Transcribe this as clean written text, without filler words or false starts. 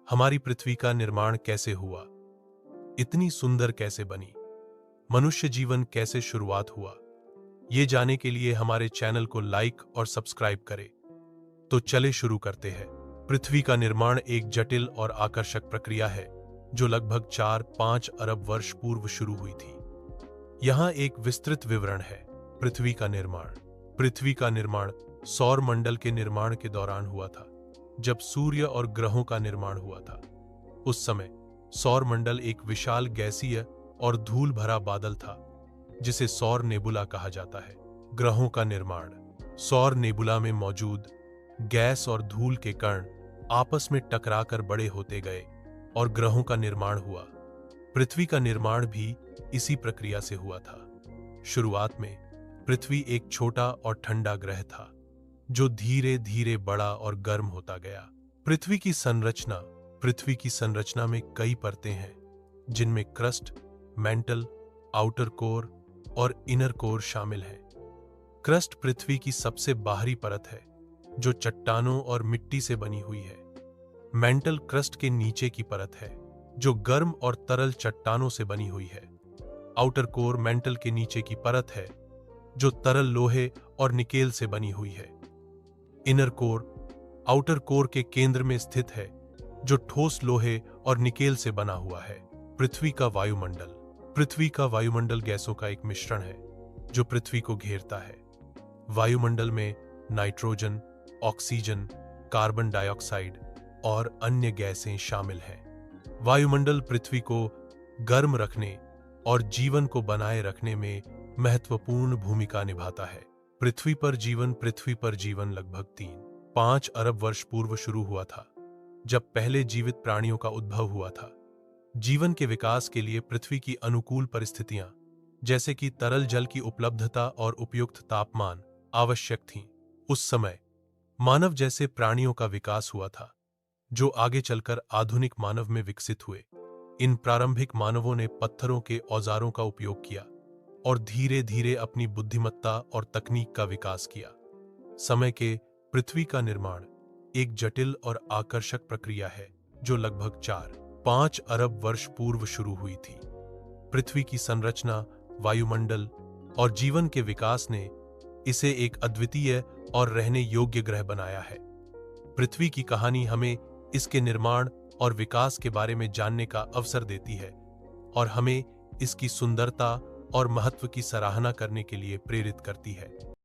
हमारी पृथ्वी का निर्माण कैसे हुआ, इतनी सुंदर कैसे बनी, मनुष्य जीवन कैसे शुरुआत हुआ, ये जाने के लिए हमारे चैनल को लाइक और सब्सक्राइब करें। तो चले शुरू करते हैं। पृथ्वी का निर्माण एक जटिल और आकर्षक प्रक्रिया है जो लगभग 4-5 अरब वर्ष पूर्व शुरू हुई थी। यहाँ एक विस्तृत विवरण है। पृथ्वी का निर्माण। पृथ्वी का निर्माण सौर मंडल के निर्माण के दौरान हुआ था, जब सूर्य और ग्रहों का निर्माण हुआ था। उस समय सौर मंडल एक विशाल गैसीय और धूल भरा बादल था, जिसे सौर नेबुला कहा जाता है। ग्रहों का निर्माण। सौर नेबुला में मौजूद गैस और धूल के कण आपस में टकराकर बड़े होते गए और ग्रहों का निर्माण हुआ। पृथ्वी का निर्माण भी इसी प्रक्रिया से हुआ था। शुरुआत में पृथ्वी एक छोटा और ठंडा ग्रह था, जो धीरे धीरे बड़ा और गर्म होता गया। पृथ्वी की संरचना। पृथ्वी की संरचना में कई परतें हैं, जिनमें क्रस्ट, मेंटल, आउटर कोर और इनर कोर शामिल हैं। क्रस्ट पृथ्वी की सबसे बाहरी परत है, जो चट्टानों और मिट्टी से बनी हुई है। मेंटल क्रस्ट के नीचे की परत है, जो गर्म और तरल चट्टानों से बनी हुई है। आउटर कोर मेंटल के नीचे की परत है, जो तरल लोहे और निकेल से बनी हुई है। इनर कोर आउटर कोर के केंद्र में स्थित है, जो ठोस लोहे और निकेल से बना हुआ है। पृथ्वी का वायुमंडल। पृथ्वी का वायुमंडल गैसों का एक मिश्रण है, जो पृथ्वी को घेरता है। वायुमंडल में नाइट्रोजन, ऑक्सीजन, कार्बन डाइऑक्साइड और अन्य गैसें शामिल हैं। वायुमंडल पृथ्वी को गर्म रखने और जीवन को बनाए रखने में महत्वपूर्ण भूमिका निभाता है। पृथ्वी पर जीवन लगभग 3-5 अरब वर्ष पूर्व शुरू हुआ था, जब पहले जीवित प्राणियों का उद्भव हुआ था। जीवन के विकास के लिए पृथ्वी की अनुकूल परिस्थितियां, जैसे कि तरल जल की उपलब्धता और उपयुक्त तापमान, आवश्यक थीं। उस समय मानव जैसे प्राणियों का विकास हुआ था, जो आगे चलकर आधुनिक मानव में विकसित हुए। इन प्रारंभिक मानवों ने पत्थरों के औजारों का उपयोग किया और धीरे धीरे अपनी बुद्धिमत्ता और तकनीक का विकास किया। समय के पृथ्वी का निर्माण एक जटिल और आकर्षक प्रक्रिया है, जो लगभग 4-5 अरब वर्ष पूर्व शुरू हुई थी। पृथ्वी की संरचना, वायुमंडल और जीवन के विकास ने इसे एक अद्वितीय और रहने योग्य ग्रह बनाया है। पृथ्वी की कहानी हमें इसके निर्माण और विकास के बारे में जानने का अवसर देती है और हमें इसकी सुंदरता और महत्व की सराहना करने के लिए प्रेरित करती है।